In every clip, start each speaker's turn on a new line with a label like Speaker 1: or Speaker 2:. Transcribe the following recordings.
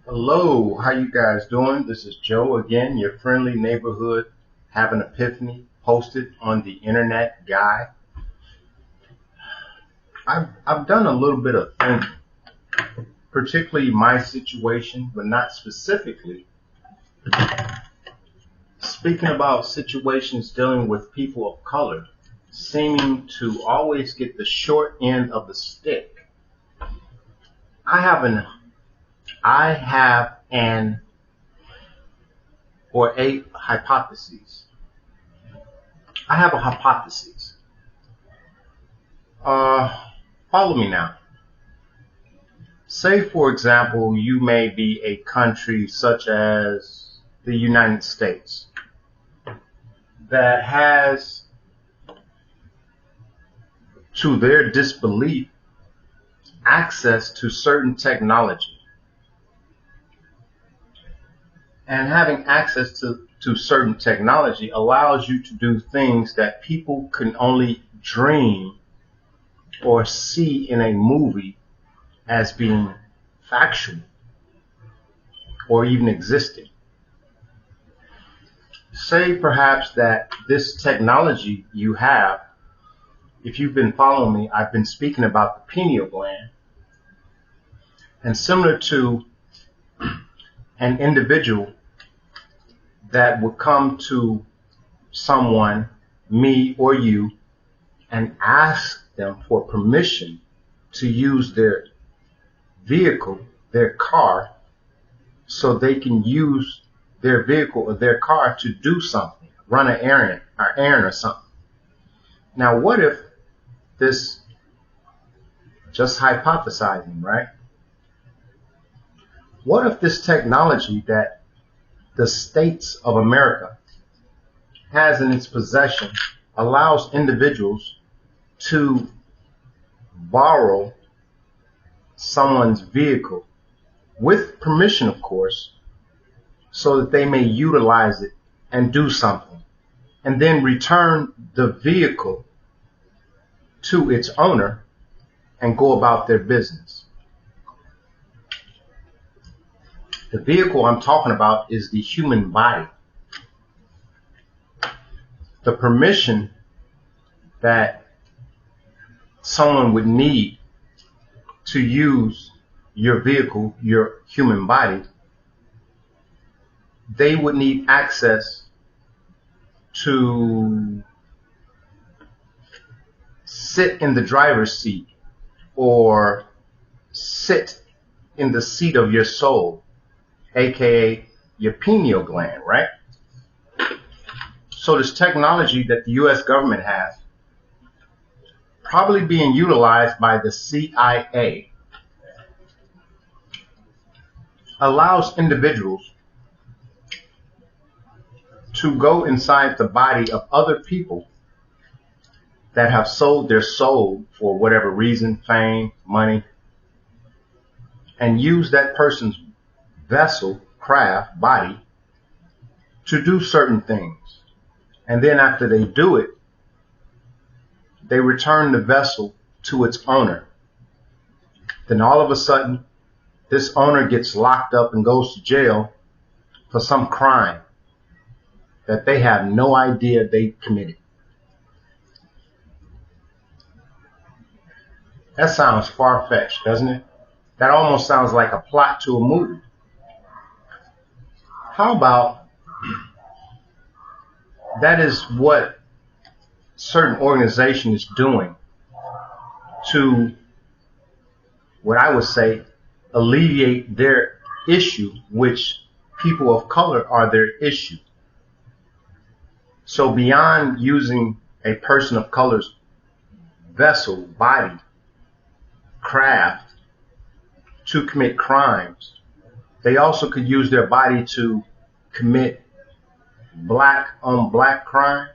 Speaker 1: Hello, how you guys doing? This is Joe again, your friendly neighborhood have an epiphany posted on the internet guy. I've done a little bit of thinking, particularly my situation, but not specifically. Speaking about situations dealing with people of color, seeming to always get the short end of the stick. I have an I have an or a hypothesis. I have a hypothesis. Uh, Follow me now. Say, for example, you may be a country such as the United States that has, to their disbelief, access to certain technology. And having access to certain technology allows you to do things that people can only dream or see in a movie as being factual or even existing. Say perhaps that this technology you have, if you've been following me, I've been speaking about the pineal gland, and similar to an individual that would come to someone, me or you, and ask them for permission to use their vehicle, their car, so they can use their vehicle or their car to do something, run an errand or something. Now, what if this, just hypothesizing, right? What if this technology that the states of America has in its possession allows individuals to borrow someone's vehicle with permission, of course, so that they may utilize it and do something, and then return the vehicle to its owner and go about their business? The vehicle I'm talking about is the human body. The permission that someone would need to use your vehicle, your human body, they would need access to sit in the driver's seat or sit in the seat of your soul, aka your pineal gland, right? So this technology that the US government has, probably being utilized by the CIA, allows individuals to go inside the body of other people that have sold their soul for whatever reason, fame, money, and use that person's vessel, craft, body to do certain things. And then after they do it, they return the vessel to its owner. Then all of a sudden, this owner gets locked up and goes to jail for some crime that they have no idea they committed. That sounds far-fetched, doesn't it? That almost sounds like a plot to a movie. How about that is what certain organization is doing to, what I would say, alleviate their issue, which people of color are their issue. So beyond using a person of color's vessel, body, craft to commit crimes, they also could use their body to commit black on black crime.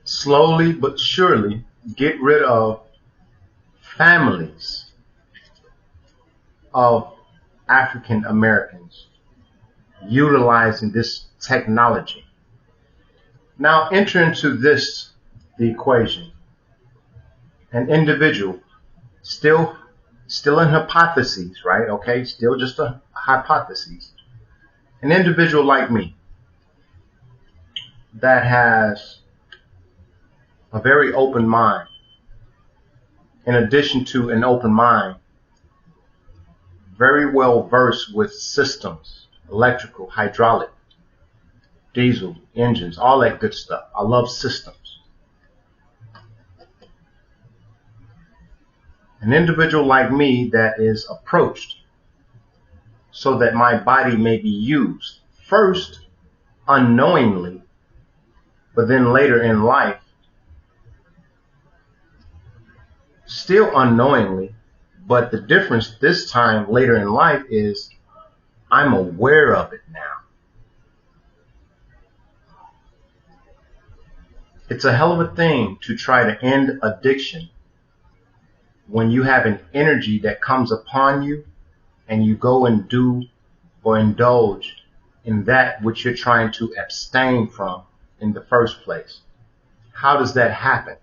Speaker 1: Slowly but surely get rid of families of African Americans utilizing this technology. Now enter into this, the equation. an individual, still in hypotheses, right? Okay, still just a hypothesis. An individual like me that has a very open mind, in addition to an open mind, very well versed with systems, electrical, hydraulic, diesel, engines, all that good stuff. I love systems. An individual like me that is approached so that my body may be used, first unknowingly, but then later in life, still unknowingly, but the difference this time later in life is I'm aware of it now. It's a hell of a thing to try to end addiction when you have an energy that comes upon you and you go and do or indulge in that which you're trying to abstain from in the first place. How does that happen?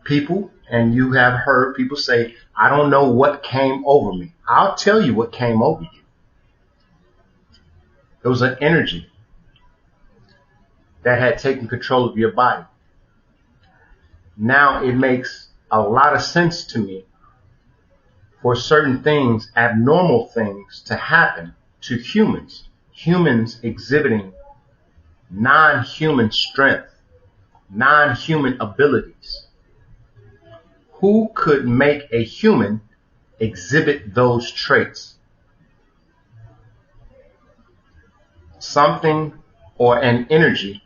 Speaker 1: People, and you have heard people say, I don't know what came over me. I'll tell you what came over you. It was an energy that had taken control of your body. Now it makes a lot of sense to me for certain things, abnormal things, to happen to humans. Humans exhibiting non-human strength, non-human abilities. Who could make a human exhibit those traits? Something or an energy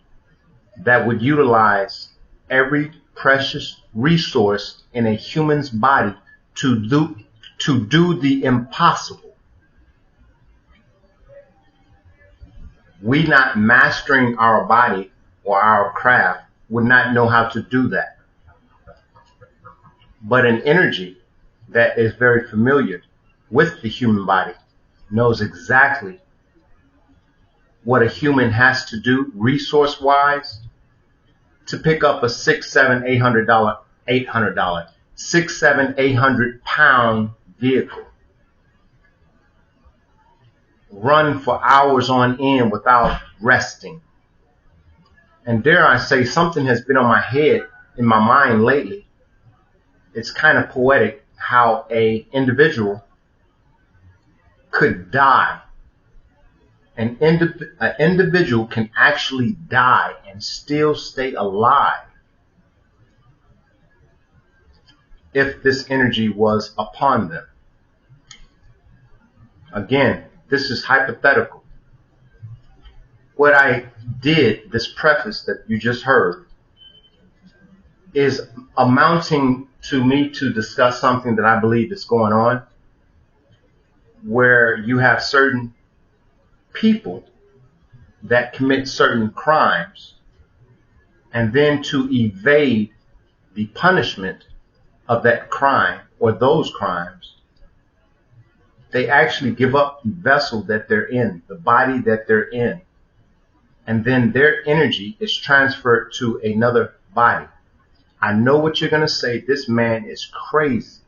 Speaker 1: that would utilize every precious resource in a human's body to do the impossible. We not mastering our body or our craft would not know how to do that. But an energy that is very familiar with the human body knows exactly what a human has to do resource-wise to pick up a $600, $700, $800, 6, 7, 800 pound vehicle. Run for hours on end without resting. And dare I say, something has been on my head, in my mind lately. It's kind of poetic how a individual could die. An individual can actually die and still stay alive if this energy was upon them. Again, this is hypothetical. What I did, this preface that you just heard, is amounting to me to discuss something that I believe is going on, where you have certain people that commit certain crimes, and then to evade the punishment of that crime or those crimes, they actually give up the vessel that they're in, the body that they're in, and then their energy is transferred to another body. I know what you're going to say. This man is crazy.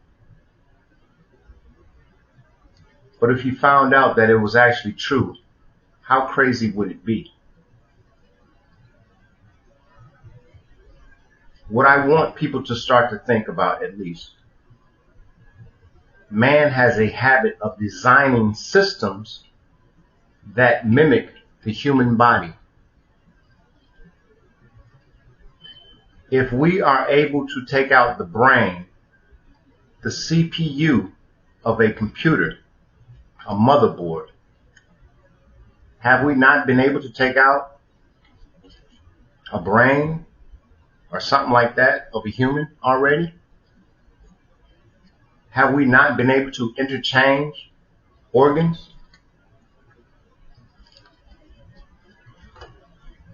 Speaker 1: But if you found out that it was actually true, how crazy would it be? What I want people to start to think about, at least, man has a habit of designing systems that mimic the human body. If we are able to take out the brain, the CPU of a computer, a motherboard, have we not been able to take out a brain or something like that of a human already? Have we not been able to interchange organs?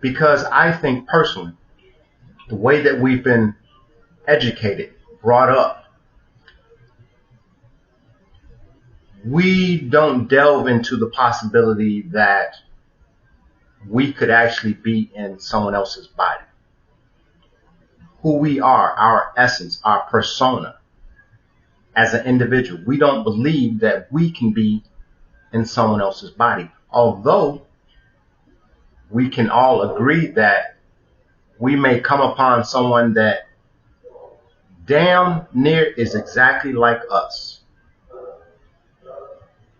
Speaker 1: Because I think personally, the way that we've been educated, brought up, we don't delve into the possibility that we could actually be in someone else's body. who we are, our essence, our persona as an individual. We don't believe that we can be in someone else's body. Although we can all agree that we may come upon someone that damn near is exactly like us.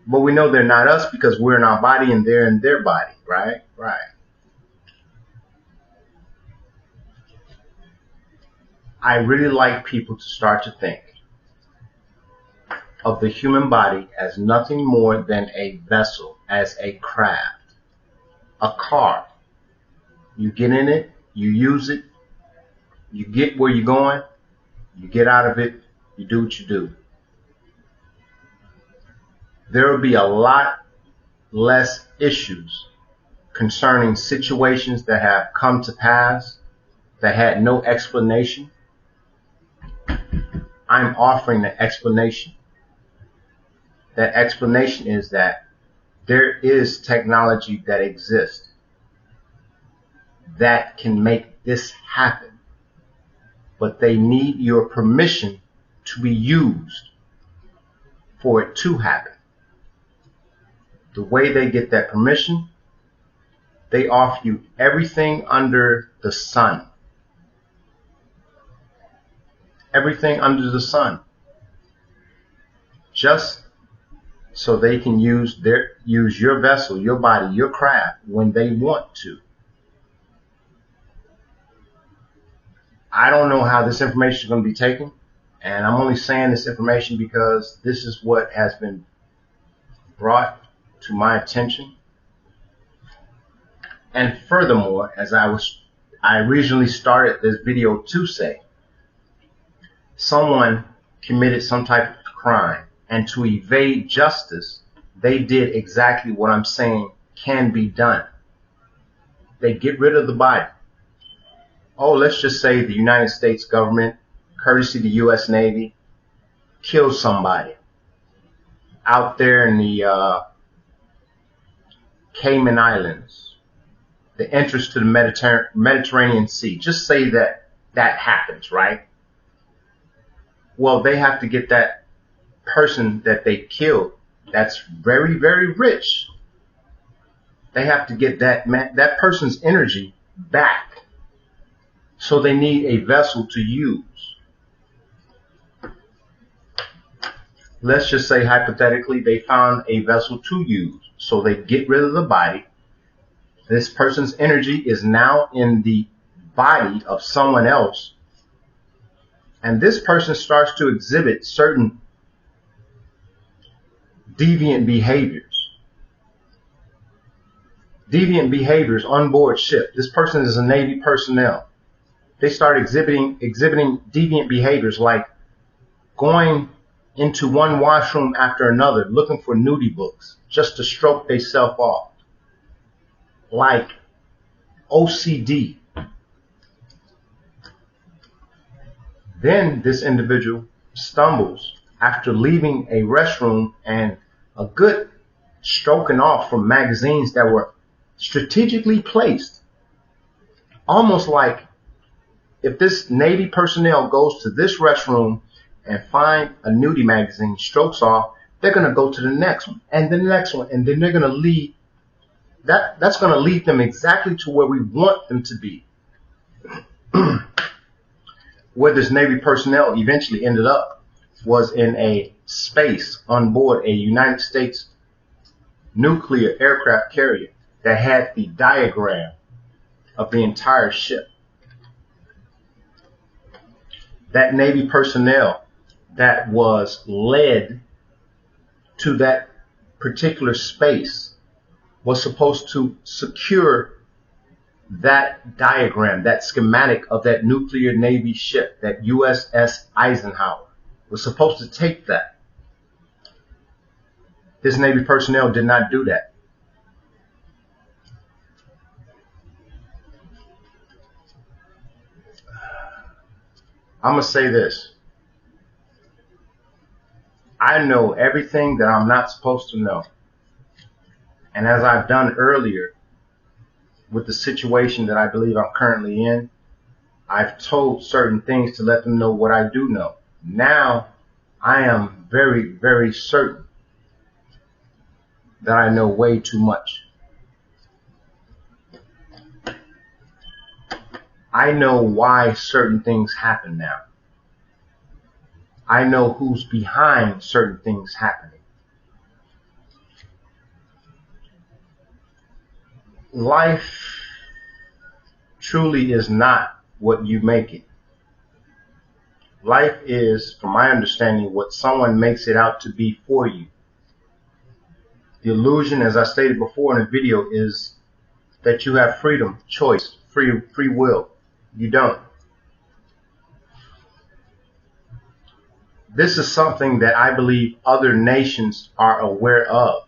Speaker 1: But we know they're not us because we're in our body and they're in their body, right? Right. I really like people to start to think of the human body as nothing more than a vessel, as a craft, a car. You get in it, you use it, you get where you're going, you get out of it, you do what you do. There will be a lot less issues concerning situations that have come to pass that had no explanation. I'm offering the explanation. That explanation is that there is technology that exists that can make this happen, but they need your permission to be used for it to happen. The way they get that permission, they offer you everything under the sun. Everything under the sun. Just so they can use your vessel, your body, your craft when they want to. I don't know how this information is going to be taken, and I'm only saying this information because this is what has been brought to my attention. And furthermore, as I originally started this video to say, someone committed some type of crime, and to evade justice, they did exactly what I'm saying can be done. They get rid of the body. Oh, let's just say the United States government, courtesy the U.S. Navy, kills somebody out there in the Cayman Islands, the entrance to the Mediterranean Sea. Just say that happens, right? Well, they have to get that person that they killed that's very, very rich. They have to get that person's energy back. So they need a vessel to use. Let's just say hypothetically they found a vessel to use. So they get rid of the body. This person's energy is now in the body of someone else. And this person starts to exhibit certain deviant behaviors. Deviant behaviors on board ship. This person is a Navy personnel. They start exhibiting deviant behaviors like going into one washroom after another, looking for nudie books just to stroke themselves off. Like OCD. Then this individual stumbles after leaving a restroom and a good stroking off from magazines that were strategically placed. Almost like if this Navy personnel goes to this restroom and find a nudie magazine, strokes off, they're going to go to the next one and the next one, and then they're going to lead. That's going to lead them exactly to where we want them to be. Where this Navy personnel eventually ended up was in a space on board a United States nuclear aircraft carrier that had the diagram of the entire ship. That Navy personnel that was led to that particular space was supposed to secure that diagram, that schematic of that nuclear Navy ship, that USS Eisenhower, was supposed to take that. This Navy personnel did not do that. I'm going to say this. I know everything that I'm not supposed to know. And as I've done earlier with the situation that I believe I'm currently in, I've told certain things to let them know what I do know. Now I am very, very certain that I know way too much. I know why certain things happen now. I know who's behind certain things happening. Life truly is not what you make it. Life is, from my understanding, what someone makes it out to be for you. The illusion, as I stated before in the video, is that you have freedom, choice, free will. You don't. This is something that I believe other nations are aware of.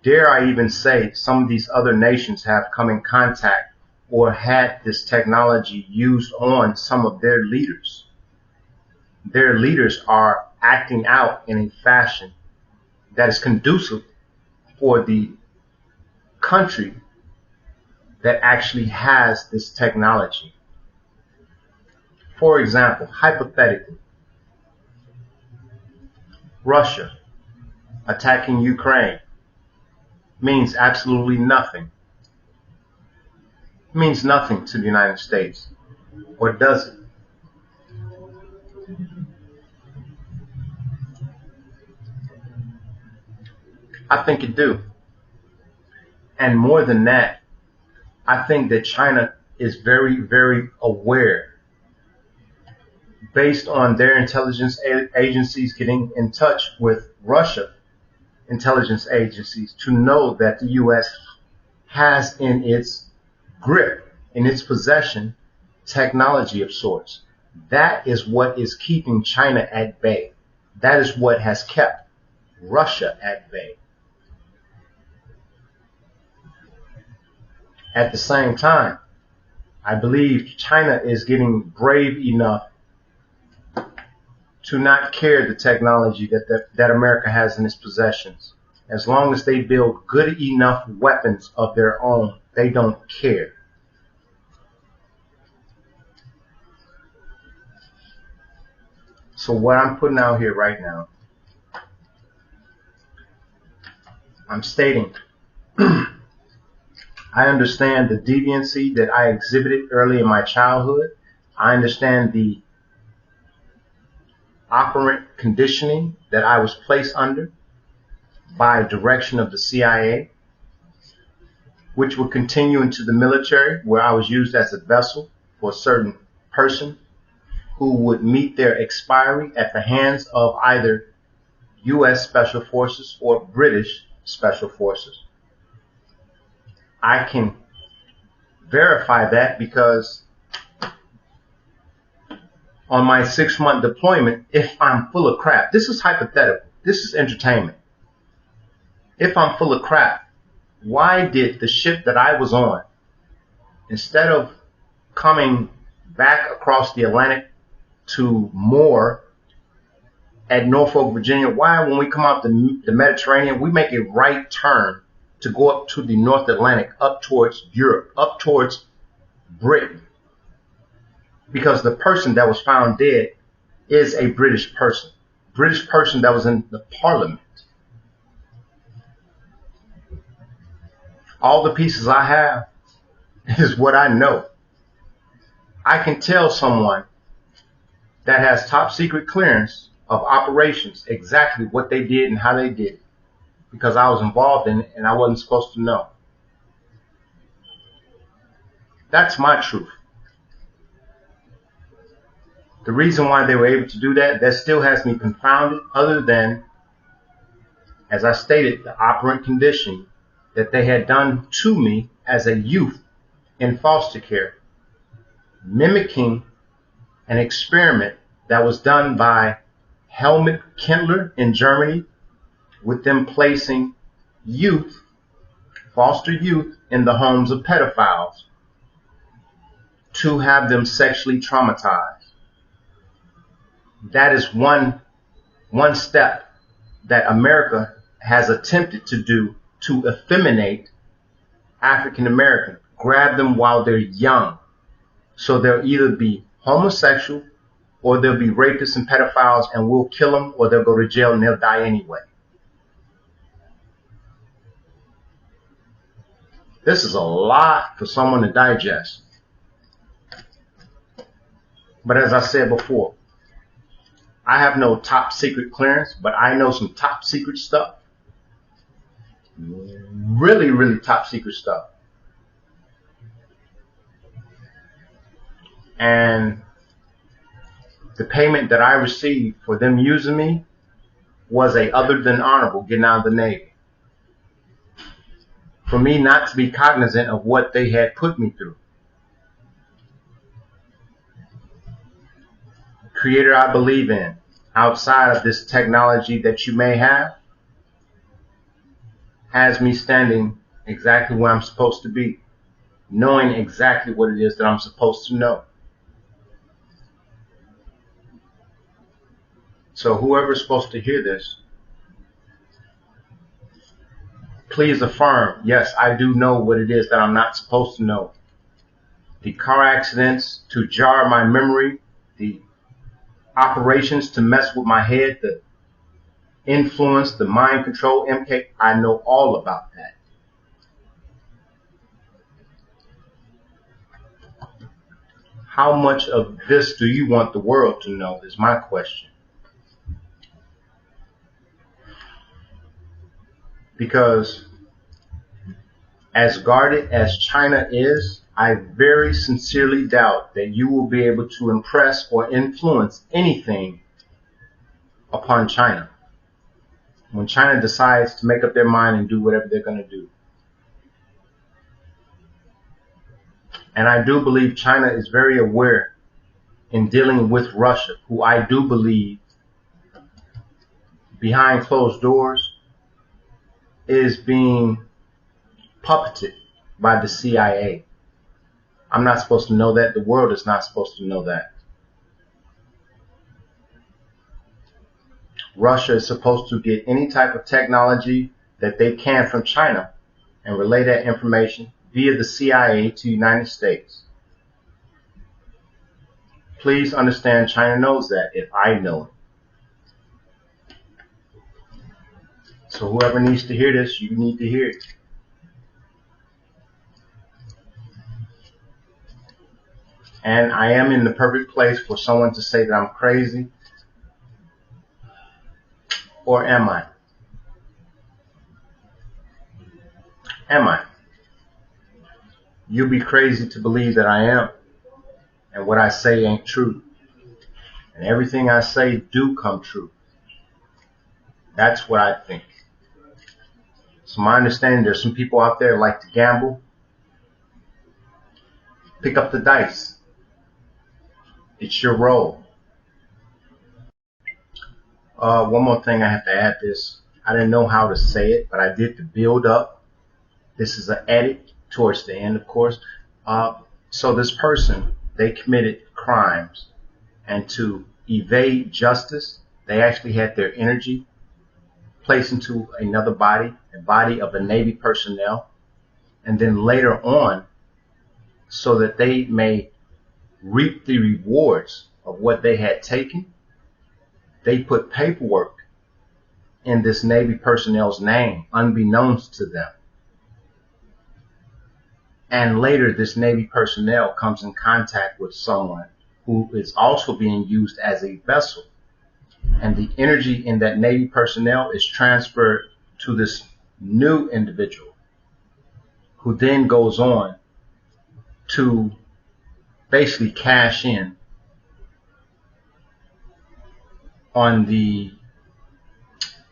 Speaker 1: Dare I even say some of these other nations have come in contact or had this technology used on some of their leaders. Their leaders are acting out in a fashion that is conducive for the country that actually has this technology. For example, hypothetically, Russia attacking Ukraine means absolutely nothing. It means nothing to the United States. Or does it? I think it do. And more than that, I think that China is very, very aware, based on their intelligence agencies getting in touch with Russia intelligence agencies, to know that the U.S. has in its grip, in its possession, technology of sorts. That is what is keeping China at bay. That is what has kept Russia at bay. At the same time, I believe China is getting brave enough to not care the technology that America has in its possessions. As long as they build good enough weapons of their own, they don't care. So what I'm putting out here right now, I'm stating, I understand the deviancy that I exhibited early in my childhood. I understand the operant conditioning that I was placed under by direction of the CIA, which would continue into the military, where I was used as a vessel for a certain person who would meet their expiry at the hands of either U.S. Special Forces or British Special Forces. I can verify that because on my 6-month deployment, if I'm full of crap, this is hypothetical, this is entertainment. If I'm full of crap, why did the ship that I was on, instead of coming back across the Atlantic to moor at Norfolk, Virginia, why when we come out the Mediterranean, we make a right turn to go up to the North Atlantic, up towards Europe, up towards Britain? Because the person that was found dead is a British person that was in the Parliament. All the pieces I have is what I know. I can tell someone that has top secret clearance of operations exactly what they did and how they did it, because I was involved in it and I wasn't supposed to know. That's my truth. The reason why they were able to do that, that still has me confounded, other than, as I stated, the operant conditioning that they had done to me as a youth in foster care, mimicking an experiment that was done by Helmut Kindler in Germany, with them placing youth, foster youth, in the homes of pedophiles to have them sexually traumatized. That is one step that America has attempted to do to effeminate African Americans, grab them while they're young, So they'll either be homosexual or they'll be rapists and pedophiles and we'll kill them, or they'll go to jail and they'll die anyway. This is a lot for someone to digest. But as I said before, I have no top secret clearance, but I know some top secret stuff. Really, really top secret stuff. And the payment that I received for them using me was a other than honorable getting out of the Navy. For me not to be cognizant of what they had put me through. The Creator I believe in, outside of this technology that you may have, has me standing exactly where I'm supposed to be, knowing exactly what it is that I'm supposed to know. So whoever's supposed to hear this, please affirm, yes, I do know what it is that I'm not supposed to know. The car accidents to jar my memory, the operations to mess with my head, the influence, the mind control, MK, I know all about that. How much of this do you want the world to know is my question. Because as guarded as China is, I very sincerely doubt that you will be able to impress or influence anything upon China when China decides to make up their mind and do whatever they're going to do. And I do believe China is very aware in dealing with Russia, who I do believe behind closed doors is being puppeted by the CIA. I'm not supposed to know that. The world is not supposed to know that. Russia is supposed to get any type of technology that they can from China and relay that information via the CIA to the United States. Please understand, China knows that if I know it. So whoever needs to hear this, you need to hear it. And I am in the perfect place for someone to say that I'm crazy. Or am I? Am I? You'll be crazy to believe that I am. And what I say ain't true. And everything I say do come true. That's what I think. So my understanding, there's some people out there like to gamble. Pick up the dice. It's your role. One more thing I have to add this. I didn't know how to say it, but I did the build up. This is an edit towards the end, of course. So this person, they committed crimes, and to evade justice, they actually had their energy placed into another body, a body of a Navy personnel, and then later on, so that they may reap the rewards of what they had taken, they put paperwork in this Navy personnel's name, unbeknownst to them. And later, this Navy personnel comes in contact with someone who is also being used as a vessel. And the energy in that Navy personnel is transferred to this new individual, who then goes on to basically cash in on the,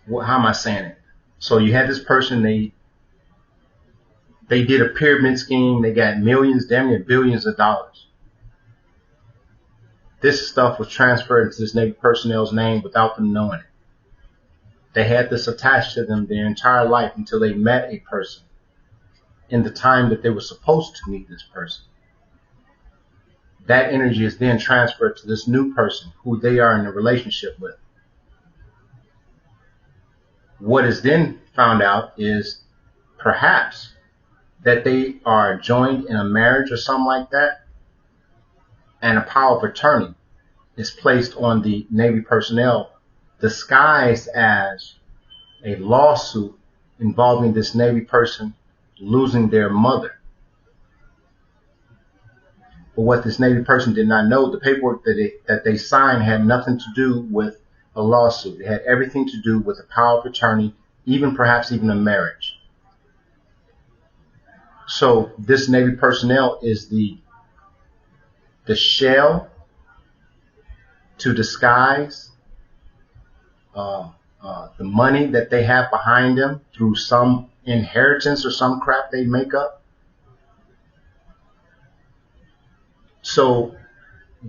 Speaker 1: how am I saying it? So you had this person, they did a pyramid scheme. They got millions, damn near billions of dollars. This stuff was transferred into this Navy personnel's name without them knowing it. They had this attached to them their entire life until they met a person in the time that they were supposed to meet this person. That energy is then transferred to this new person who they are in a relationship with. What is then found out is perhaps that they are joined in a marriage or something like that, and a power of attorney is placed on the Navy personnel disguised as a lawsuit involving this Navy person losing their mother. But what this Navy person did not know, the paperwork that they signed had nothing to do with a lawsuit. It had everything to do with a power of attorney, perhaps even a marriage. So this Navy personnel is the shell to disguise the money that they have behind them through some inheritance or some crap they make up. So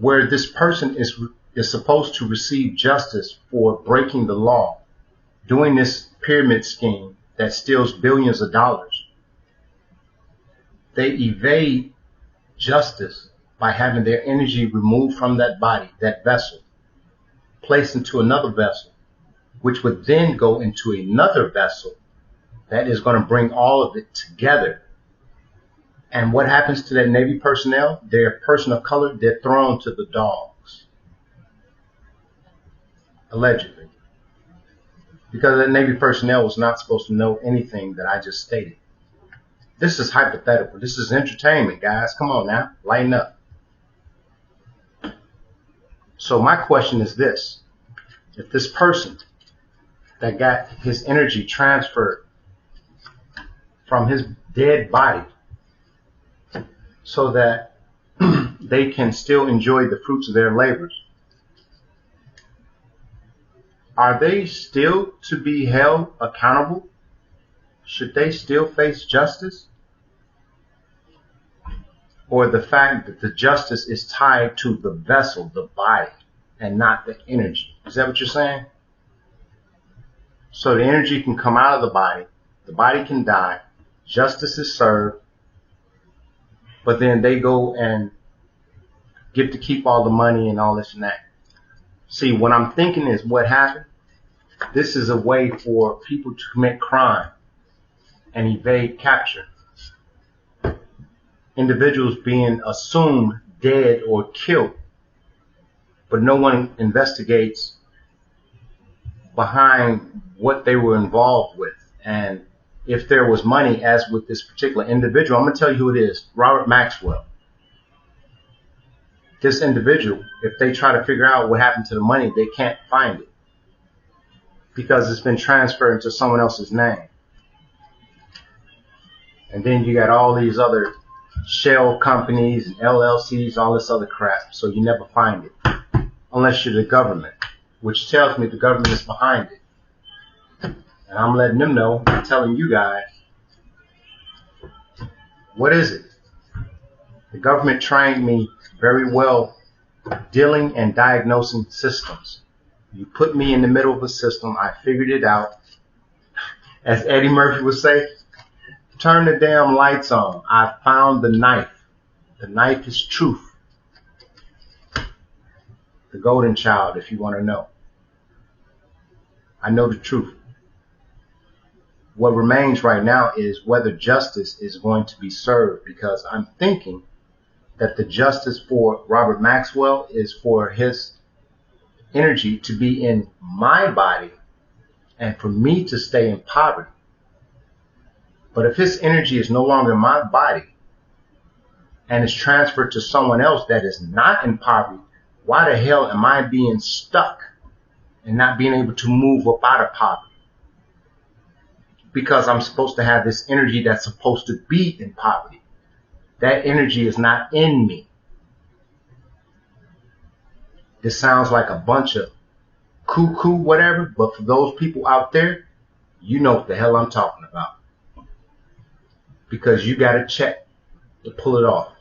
Speaker 1: where this person is supposed to receive justice for breaking the law, doing this pyramid scheme that steals billions of dollars, they evade justice by having their energy removed from that body, that vessel, placed into another vessel, which would then go into another vessel that is going to bring all of it together. And what happens to that Navy personnel? They're a person of color, they're thrown to the dogs. Allegedly. Because the Navy personnel was not supposed to know anything that I just stated. This is hypothetical. This is entertainment, guys. Come on now. Lighten up. So my question is this. If this person that got his energy transferred from his dead body so that they can still enjoy the fruits of their labors, are they still to be held accountable? Should they still face justice? Or the fact that the justice is tied to the vessel, the body, and not the energy? Is that what you're saying? So the energy can come out of the body can die, justice is served, but then they go and get to keep all the money and all this and that. See, what I'm thinking is what happened. This is a way for people to commit crime and evade capture. Individuals being assumed dead or killed, but no one investigates behind what they were involved with. And if there was money, as with this particular individual, I'm going to tell you who it is, Robert Maxwell. This individual, if they try to figure out what happened to the money, they can't find it because it's been transferred into someone else's name. And then you got all these other shell companies and LLCs, all this other crap, so you never find it unless you're the government, which tells me the government is behind it. And I'm letting them know, I'm telling you guys, what is it? The government trained me very well dealing and diagnosing systems. You put me in the middle of a system, I figured it out. As Eddie Murphy would say, turn the damn lights on. I found the knife. The knife is truth. The golden child, if you want to know. I know the truth. What remains right now is whether justice is going to be served, because I'm thinking that the justice for Robert Maxwell is for his energy to be in my body and for me to stay in poverty. But if his energy is no longer in my body and is transferred to someone else that is not in poverty, why the hell am I being stuck and not being able to move up out of poverty? Because I'm supposed to have this energy that's supposed to be in poverty. That energy is not in me. This sounds like a bunch of cuckoo whatever, but for those people out there, you know what the hell I'm talking about. Because you got to check to pull it off.